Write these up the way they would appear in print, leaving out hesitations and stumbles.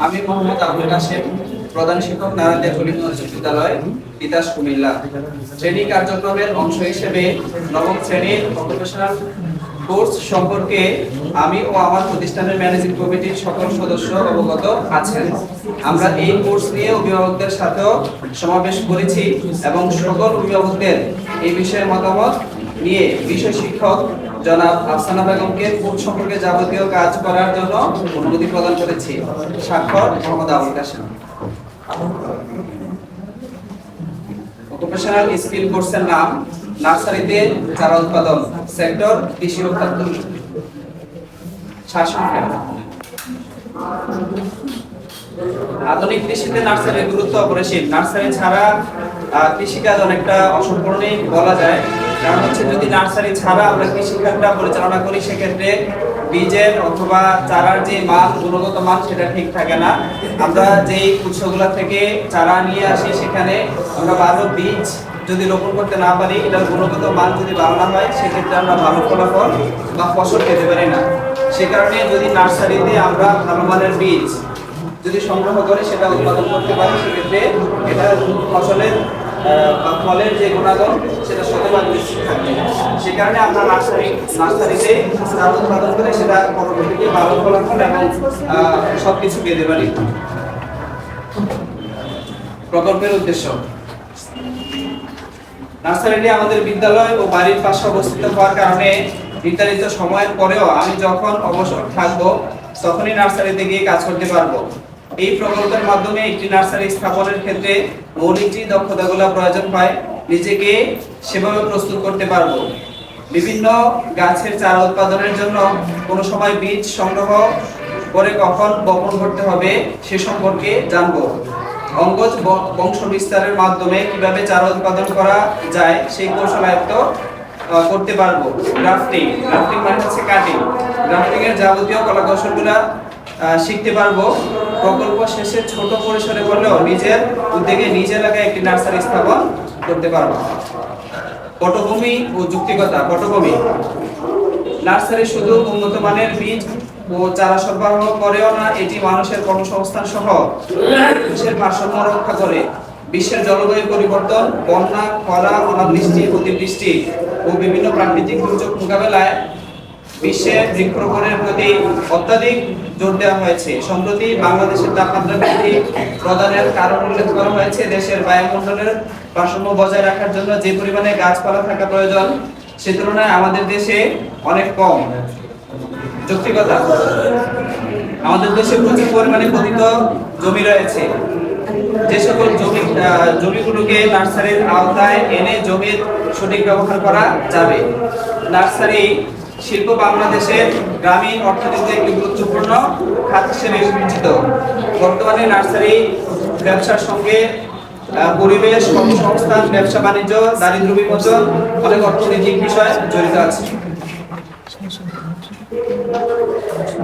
আমি মোহাম্মদ আবুল কাশেম, প্রধান শিক্ষক, নারায়ণদেব কলিম উচ্চ বিদ্যালয়, তিতাস, কুমিল্লা। শ্রেণী কার্যক্রমের অংশ হিসেবে নবম শ্রেণীর অকুপেশনাল কোর্স সম্পর্কে আমি ও আমার প্রতিষ্ঠানের ম্যানেজিং কমিটির সকল সদস্য অবগত আছেন। আমরা এই কোর্স নিয়ে অভিভাবকদের সাথেও সমাবেশ করেছি এবং সকল অভিভাবকদের এই বিষয়ে মতামত নিয়ে বিষয় শিক্ষক জনাব আফসানা বেগমকে কোর্স সম্পর্কে যাবতীয় কাজ করার জন্য অনুমতি প্রদান করেছি। স্বাক্ষর মোহাম্মদ আবুল কাশেম। অকুপেশনাল স্কিল কোর্সের নাম নার্সারিতে চারা উৎপাদন, সেক্টর কৃষি ও খাদ্য। আধুনিক কৃষিতে নার্সারির গুরুত্ব অপরিসীম। নার্সারি ছাড়া কৃষিকাজ অনেকটা অসম্পূর্ণই বলা যায়। কারণ হচ্ছে যদি নার্সারি ছাড়া আমরা কৃষিকাজটা পরিচালনা করি, সেক্ষেত্রে বীজের অথবা চারার যে মান, গুণগত মান, সেটা ঠিক থাকে না। আমরা যেই উৎসগুলো থেকে চারা নিয়ে আসি, সেখানে আমরা ভালো বীজ যদি রোপণ করতে না পারি, এটার গুণগত মান যদি ভালো না হয়, সেক্ষেত্রে আমরা ভালো ফলাফল বা ফসল পেতে পারি না। সে কারণে যদি নার্সারিতে আমরা ভালো মানের বীজ যদি সংগ্রহ করে সেটা উৎপাদন করতে পারি, সেক্ষেত্রে এটা ফসলের বা ফলের যে গুণাগুণ সেটা শতভাগ নিশ্চিত থাকবে। সে কারণে আমরা নার্সারিতে চারা উৎপাদন করে সেটা পরবর্তীতে ভালো ফলাফল এবং সবকিছু পেতে পারি। প্রকল্পের উদ্দেশ্য: নার্সারিটি আমাদের বিদ্যালয় ও বাড়ির পাশে অবস্থিত হওয়ার কারণে নির্ধারিত সময়ের পরেও আমি যখন অবসর থাকবো তখনই নার্সারিতে গিয়ে কাজ করতে পারবো। এই প্রকল্পের মাধ্যমে একটি নার্সারি স্থাপনের ক্ষেত্রে মৌলিক যে দক্ষতাগুলো প্রয়োজন হয়, নিজেকে সেভাবে প্রস্তুত করতে পারবো। বিভিন্ন গাছের চারা উৎপাদনের জন্য কোনো সময় বীজ সংগ্রহ করে কখন বপন করতে হবে সে সম্পর্কে জানবো। অঙ্গজ বংশ বিস্তারের মাধ্যমে কিভাবে চারা উৎপাদন করা যায় সেই কৌশল আয়ত্ত করতে পারবো। গ্রাফটিং মানে হচ্ছে কাটিং। গ্রাফটিং এর যাবতীয় কলা কৌশলগুলো শিখতে পারবো। প্রকল্প শেষে ছোট পরিসরে হলেও নিজের উদ্যোগে নিজ এলাকায় একটি নার্সারি স্থাপন করতে পারবো। পটভূমি ও যুক্তিকতা। পটভূমি: নার্সারি শুধু উন্নত মানের বীজ ও চারা সরবরাহ করেও না, এটি মানুষের কর্মসংস্থান সহ বিশ্বের ভারসাম্য রক্ষা করে। বিশ্বের জলবায়ু পরিবর্তন, বন্যা, খরা, অনাবৃষ্টি, অতিবৃষ্টি ও বিভিন্ন প্রাকৃতিক দুর্যোগ মোকাবেলায় বিশ্বে বৃক্ষরোপণের প্রতি অত্যাধিক জোর দেওয়া হয়েছে। সম্প্রতি বাংলাদেশের তাপমাত্রা বৃদ্ধি প্রদানের কারণ উল্লেখ করা হয়েছে। দেশের বায়ুমণ্ডলের ভারসাম্য বজায় রাখার জন্য যে পরিমাণে গাছপালা থাকা প্রয়োজন, সে তুলনায় আমাদের দেশে অনেক কম। যৌক্তিকতা: আমাদের দেশে প্রচুর পরিমাণে পতিত জমি রয়েছে। যে সকল জমিগুলোকে নার্সারির আওতায় এনে জমির সঠিক ব্যবহার করা যাবে। নার্সারি শিল্প বাংলাদেশের গ্রামীণ অর্থনীতিতে একটি গুরুত্বপূর্ণ খাত হিসেবে বিবেচিত। বর্তমানে নার্সারি ব্যবসার সঙ্গে পরিবেশ, কর্মসংস্থান, ব্যবসা বাণিজ্য, দারিদ্র্য বিমোচন অনেক অর্থনৈতিক বিষয় জড়িত আছে।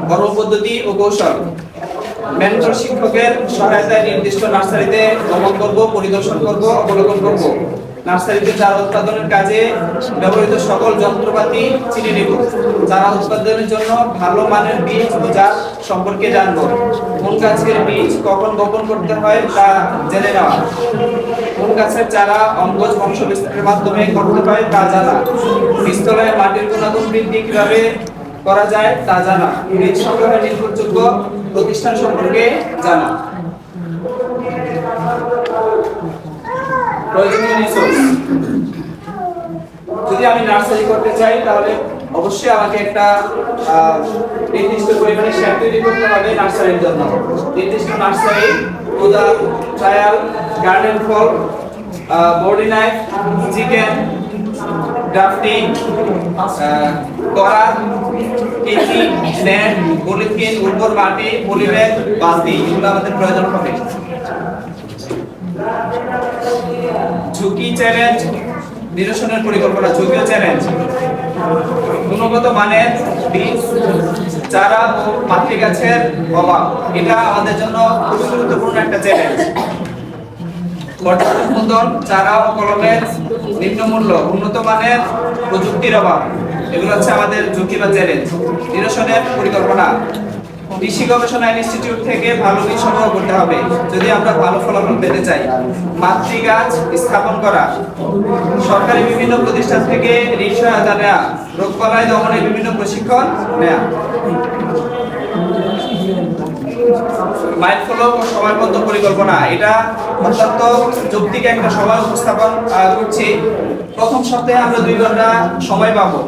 কর্মপদ্ধতি ও কৌশল: মেন্টর শিক্ষকের সহায়তায় নির্দিষ্ট নার্সারিতে ভ্রমণ করব, পরিদর্শন করব, অবলোকন করব। নার্সারিতে চারা উৎপাদনের কাজে ব্যবহৃত সকল যন্ত্রপাতি চিনে নেব। চারা উৎপাদনের জন্য ভালো মানের বীজ ও জাত সম্পর্কে জানব। কোন গাছের বীজ কখন বপন করতে হয় তা জেনে নেওয়া। কোন গাছের চারা অঙ্গজ বংশ বিস্তারের মাধ্যমে করতে হয় তা জানা। বীজতলায় মাটির গুণাগুণ বৃদ্ধি কিভাবে করা যায় তা জানা। বীজ সংগ্রহের নির্ভরযোগ্য প্রতিষ্ঠান সম্পর্কে জানা। প্রয়োজনীয় রিসোর্স: যদি আমি নার্সারি করতে চাই তাহলে অবশ্যই আমাকে একটা নির্দিষ্ট পরিমাণে শেড তৈরি করতে হবে নার্সারির জন্য। নির্দিষ্ট নার্সারি, কোদাল, ট্রায়াল, গার্ডেন ফল, বডি নাইফ, চিকেন, গ্রাফটিং, করা, কেচি, নেট, পলিথিন, উর্বর মাটি, পলিব্যাগ, বালতি, এগুলো আমাদের প্রয়োজন হবে। ঝুঁকি চ্যালেঞ্জ নিরসনের পরিকল্পনা। ঝুঁকি ও চ্যালেঞ্জ: গুণগত মানের বীজ, চারা ও মাতৃ গাছের অভাব, এটা আমাদের জন্য খুবই গুরুত্বপূর্ণ একটা চ্যালেঞ্জ। পর্যাপ্ত চারা ও কলমের নিম্নমূল্য, উন্নত মানের প্রযুক্তির অভাব, এগুলো হচ্ছে আমাদের ঝুঁকি বা চ্যালেঞ্জ। নিরসনের পরিকল্পনা: কৃষি গবেষণা ইনস্টিটিউট থেকে ভালো বীজ সংগ্রহ করতে হবে যদি আমরা ভালো ফলাফল পেতে চাই। মাতৃ গাছ স্থাপন করা, সরকারি বিভিন্ন প্রতিষ্ঠান থেকে ঋণ সহায়তা নেওয়া, রোগবালাই দমনের বিভিন্ন প্রশিক্ষণ নেওয়া। মাইলফলক ও সময়বদ্ধ পরিকল্পনা, এটা অত্যন্ত যৌক্তিক একটা সময় উপস্থাপন করছি। প্রথম সপ্তাহে আমরা 2 ঘন্টা সময় পাবো।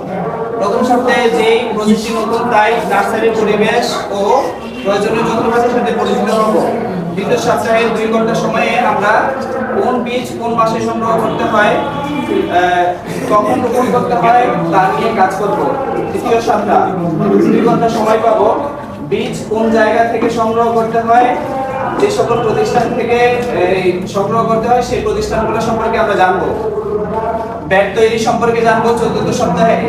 প্রথম সপ্তাহে যেই প্রযুক্তি নতুন তাই নার্সারির পরিবেশ ও প্রয়োজনীয় যন্ত্রপাতির সাথে পরিচিত হব। দ্বিতীয় সপ্তাহে 2 ঘন্টা সময়ে আমরা কোন বীজ কোন মাসে সংগ্রহ করতে হয়, কখন রোপণ করতে হয় তা নিয়ে কাজ করব। তৃতীয় সপ্তাহ 2 ঘন্টা সময় পাবো। বীজ কোন জায়গা থেকে সংগ্রহ করতে হয়, যে সকল প্রতিষ্ঠান থেকে সংগ্রহ করতে হয় সেই প্রতিষ্ঠানগুলো সম্পর্কে আমরা জানবো। ব্যাগ তৈরি সম্পর্কে জানবো 4র্থ সপ্তাহে।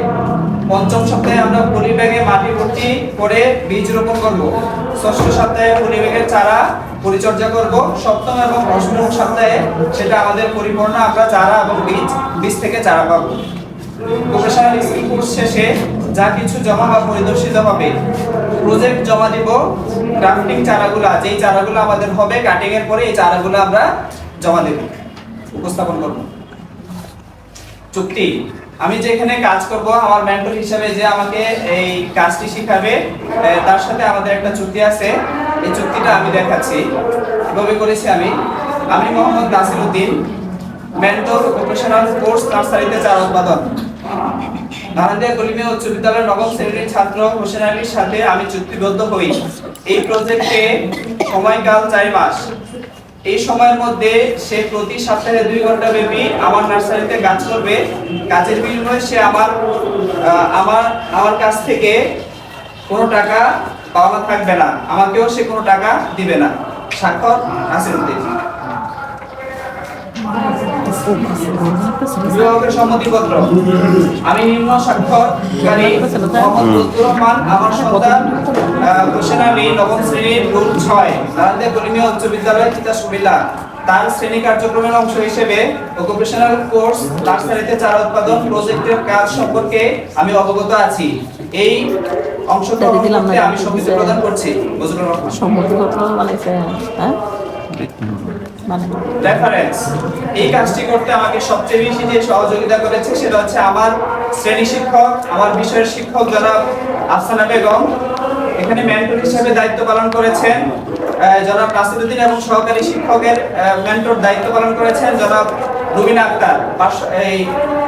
পঞ্চম সপ্তাহে আমরা পলি ব্যাগে মাটি ভর্তি করে বীজ রোপণ করব। ষষ্ঠ সপ্তাহে পলি ব্যাগের চারা পরিচর্যা করব। সপ্তম এবং অষ্টম সপ্তাহে সেটা আমাদের পরিপূর্ণ আমরা চারা এবং বীজ থেকে চারা পাবো। প্রফেশনাল স্কিল কোর্স শেষে যা কিছু জমা বা পরিদর্শিত হবে, প্রজেক্ট জমা দিব। গ্রাফটিং চারাগুলো, যেই চারাগুলো আমাদের হবে কাটিং এর পরে এই চারাগুলো আমরা জমা দেব, উপস্থাপন করব। চুক্তি, আমি যেখানে কাজ করব আমার মেন্টর হিসেবে যে আমাকে এই কাজটি শিখাবে তার সাথে আমাদের একটা চুক্তি আছে। এই চুক্তিটা আমি দেখাচ্ছি কিভাবে করেছি। আমি Mohammad Nasiruddin, mentor professional course নার্সারিতে চারা উৎপাদন। নারায়ণদিয়া কলিমিয়া উচ্চ বিদ্যালয়ের 9ম শ্রেণীর ছাত্র হোসেন আলীর সাথে আমি চুক্তিবদ্ধ হই। এই প্রজেক্টে সময়কাল 4 মাস। এই সময়ের মধ্যে সে প্রতি সপ্তাহে 2 ঘন্টা ব্যাপী আমার নার্সারিতে কাজ করবে। কাজের বিনিময়ে সে আমার কাছ থেকে কোনো টাকা পাওনা থাকবে না, আমাকেও সে কোনো টাকা দিবে না। স্বাক্ষর নাসিরউদ্দিন। বিবাহের সম্মতিপত্র, আমি নিম্ন স্বাক্ষরকারী মোহাম্মদ লুৎফুর রহমান, আমার সন্তান হোসেন আলী 9ম শ্রেণীর গ্রুপ 6 নারায়ণদিয়া কলিমিয়া উচ্চ বিদ্যালয় তিতাস কুমিল্লা। তার শ্রেণী কার্যক্রমের অংশ হিসেবে অকুপেশনাল কোর্স নার্সারিতে চারা উৎপাদন প্রজেক্টের কাজ সম্পর্কে আমি অবগত আছি। এই অংশগ্রহণ করতে আমি সম্মতি প্রদান করছি। বজলুর রহমান। সম্মতিপত্র বানাইছে, হ্যাঁ রেফারেন্স, এই কাজটি করতে আমাকে সবচেয়ে বেশি যে সহযোগিতা করেছে সেটা হচ্ছে আমার শ্রেণী শিক্ষক, আমার বিষয়ের শিক্ষক জনাব আফসানা বেগম। এখানে মেন্টর হিসেবে দায়িত্ব পালন করেছেন জনাব নাসিরউদ্দিন এবং সহকারী শিক্ষকের মেন্টর দায়িত্ব পালন করেছেন জনাব রুবিনা আক্তার।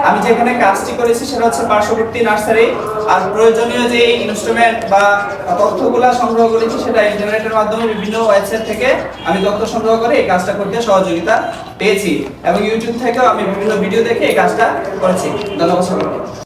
আমি যেখানে কাজটি করেছি সেটা হচ্ছে পার্শ্ববর্তী নার্সারি। আর প্রয়োজনীয় যে ইনস্ট্রুমেন্ট বা তথ্যগুলা সংগ্রহ করেছি সেটা ইন্টারনেটের মাধ্যমে বিভিন্ন ওয়েবসাইট থেকে আমি তথ্য সংগ্রহ করে এই কাজটা করতে সহযোগিতা পেয়েছি এবং ইউটিউব থেকেও আমি বিভিন্ন ভিডিও দেখে এই কাজটা করেছি। ধন্যবাদ সকলকে।